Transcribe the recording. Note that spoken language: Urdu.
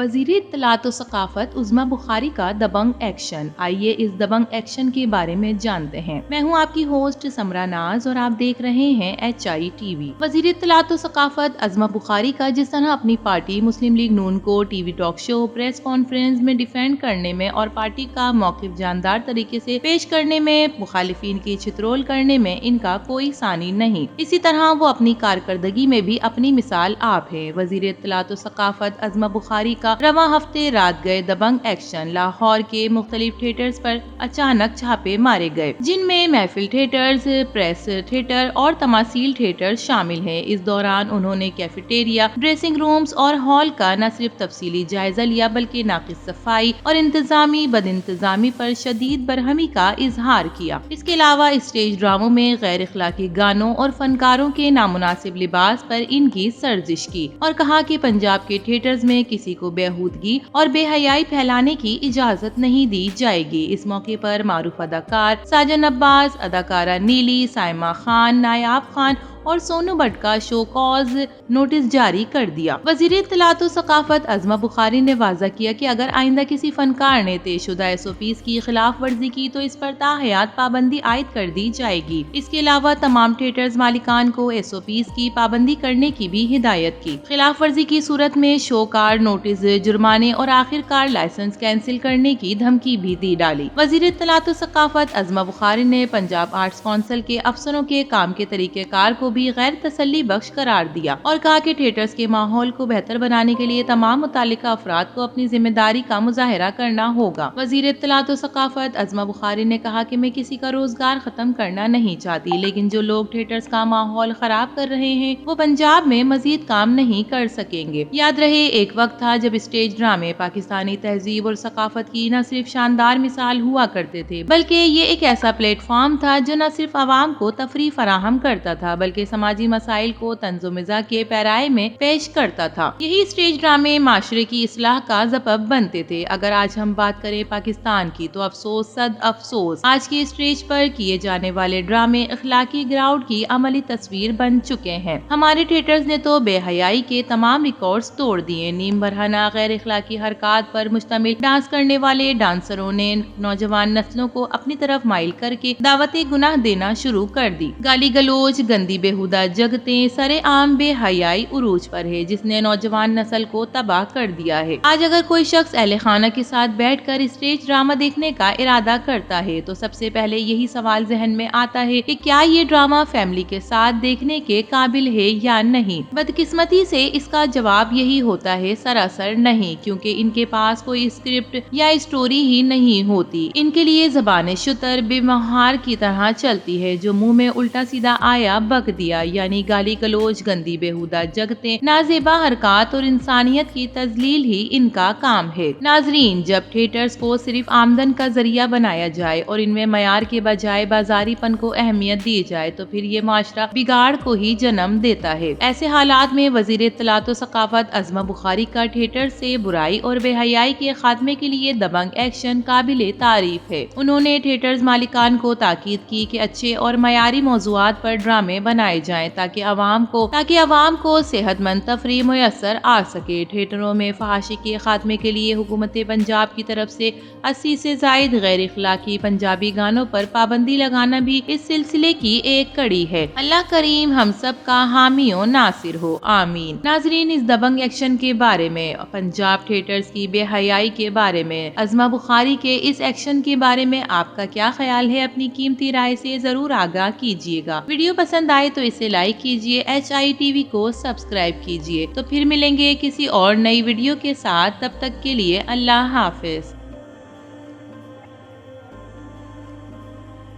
وزیر اطلاعات و ثقافت عظمیٰ بخاری کا دبنگ ایکشن۔ آئیے اس دبنگ ایکشن کے بارے میں جانتے ہیں۔ میں ہوں آپ کی ہوسٹ سمرا ناز اور آپ دیکھ رہے ہیں HI TV۔ وزیر اطلاعات و ثقافت عظمیٰ بخاری کا جس طرح اپنی پارٹی مسلم لیگ نون کو TV talk show, press conference میں ڈیفینڈ کرنے میں اور پارٹی کا موقف جاندار طریقے سے پیش کرنے میں، مخالفین کی چھترول کرنے میں ان کا کوئی ثانی نہیں، اسی طرح وہ اپنی کارکردگی میں بھی اپنی مثال آپ ہے۔ وزیر اطلاعات و ثقافت عظمیٰ بخاری کا رواں ہفتے رات گئے دبنگ ایکشن۔ لاہور کے مختلف تھیٹرز پر اچانک چھاپے مارے گئے، جن میں محفل تھیٹرز، پریس تھیٹر اور تماثیل تھیٹر شامل ہیں۔ اس دوران انہوں نے کیفیٹیریا، ڈریسنگ رومز اور ہال کا نہ صرف تفصیلی جائزہ لیا بلکہ ناقص صفائی اور انتظامی بد انتظامی پر شدید برہمی کا اظہار کیا۔ اس کے علاوہ اسٹیج ڈراموں میں غیر اخلاقی گانوں اور فنکاروں کے نامناسب لباس پر ان کی سرزش کی اور کہا کہ پنجاب کے تھیٹرز میں کسی کو بےہودگی اور بے حیائی پھیلانے کی اجازت نہیں دی جائے گی۔ اس موقع پر معروف اداکار ساجن عباس، اداکارہ نیلی، سائمہ خان، نایاب خان اور سونو بٹ کا شو کاز نوٹس جاری کر دیا۔ وزیر اطلاعات و ثقافت عظمیٰ بخاری نے واضح کیا کہ اگر آئندہ کسی فنکار نے طے شدہ SOPs کی خلاف ورزی کی تو اس پر تاحیات پابندی عائد کر دی جائے گی۔ اس کے علاوہ تمام تھیٹرز مالکان کو SOPs کی پابندی کرنے کی بھی ہدایت کی۔ خلاف ورزی کی صورت میں شو کار نوٹس، جرمانے اور آخر کار لائسنس کینسل کرنے کی دھمکی بھی دی ڈالی۔ وزیر اطلاعات و ثقافت عظمیٰ بخاری نے پنجاب آرٹس کونسل کے افسروں کے کام کے طریقہ کار کو بھی غیر تسلی بخش قرار دیا اور کہا کہ تھیٹرز کے ماحول کو بہتر بنانے کے لیے تمام متعلقہ افراد کو اپنی ذمہ داری کا مظاہرہ کرنا ہوگا۔ وزیر اطلاعات و ثقافت عظمیٰ بخاری نے کہا کہ میں کسی کا روزگار ختم کرنا نہیں چاہتی، لیکن جو لوگ تھیٹرز کا ماحول خراب کر رہے ہیں وہ پنجاب میں مزید کام نہیں کر سکیں گے۔ یاد رہے ایک وقت تھا جب اسٹیج ڈرامے پاکستانی تہذیب اور ثقافت کی نہ صرف شاندار مثال ہوا کرتے تھے بلکہ یہ ایک ایسا پلیٹ فارم تھا جو نہ صرف عوام کو تفریح فراہم کرتا تھا بلکہ سماجی مسائل کو طنز و مزاح کے پیرائے میں پیش کرتا تھا۔ یہی اسٹیج ڈرامے معاشرے کی اصلاح کا سبب بنتے تھے۔ اگر آج ہم بات کریں پاکستان کی تو افسوس صد افسوس آج کے اسٹیج پر کیے جانے والے ڈرامے اخلاقی گراؤنڈ کی عملی تصویر بن چکے ہیں۔ ہمارے تھیٹرز نے تو بے حیائی کے تمام ریکارڈز توڑ دیے۔ نیم برہنہ غیر اخلاقی حرکات پر مشتمل ڈانس کرنے والے ڈانسروں نے نوجوان نسلوں کو اپنی طرف مائل کر کے دعوت گناہ دینا شروع کر دی۔ گالی گلوچ، گندی بےہودہ جگتیں، سرے عام بے حیائی عروج پر ہے جس نے نوجوان نسل کو تباہ کر دیا ہے۔ آج اگر کوئی شخص اہل خانہ کے ساتھ بیٹھ کر اسٹیج ڈرامہ دیکھنے کا ارادہ کرتا ہے تو سب سے پہلے یہی سوال ذہن میں آتا ہے کہ کیا یہ ڈرامہ فیملی کے ساتھ دیکھنے کے قابل ہے یا نہیں۔ بدقسمتی سے اس کا جواب یہی ہوتا ہے سراسر نہیں، کیونکہ ان کے پاس کوئی اسکرپٹ یا اسٹوری ہی نہیں ہوتی۔ ان کے لیے زبان شتر بے مہار کی طرح چلتی ہے، جو منہ میں الٹا سیدھا آیا بک دیا، یعنی گالی گلوچ، گندی بےہودہ جگتیں، نازیبا حرکات اور انسانیت کی تذلیل ہی ان کا کام ہے۔ ناظرین، جب تھیٹرز کو صرف آمدن کا ذریعہ بنایا جائے اور ان میں معیار کے بجائے بازاری پن کو اہمیت دی جائے تو پھر یہ معاشرہ بگاڑ کو ہی جنم دیتا ہے۔ ایسے حالات میں وزیر اطلاعات و ثقافت عظمیٰ بخاری کا تھیٹر سے برائی اور بے حیائی کے خاتمے کے لیے دبنگ ایکشن قابل تعریف ہے۔ انہوں نے تھیٹرز مالکان کو تاکید کی کہ اچھے اور معیاری موضوعات پر ڈرامے بنائے جائیں تاکہ عوام کو صحت مند تفریح میسر آ سکے۔ تھیٹروں میں فحاشی کے خاتمے کے لیے حکومت پنجاب کی طرف سے 80 سے زائد غیر اخلاقی پنجابی گانوں پر پابندی لگانا بھی اس سلسلے کی ایک کڑی ہے۔ اللہ کریم ہم سب کا حامی و ناصر ہو، آمین۔ ناظرین، اس دبنگ ایکشن کے بارے میں، پنجاب تھیٹرز کی بے حیائی کے بارے میں، عظمیٰ بخاری کے اس ایکشن کے بارے میں آپ کا کیا خیال ہے؟ اپنی قیمتی رائے سے ضرور آگاہ کیجیے گا۔ ویڈیو پسند آئے تو اسے لائک کیجیے، HI TV کو سبسکرائب کیجیے۔ تو پھر ملیں گے کسی اور نئی ویڈیو کے ساتھ، تب تک کے لیے اللہ حافظ۔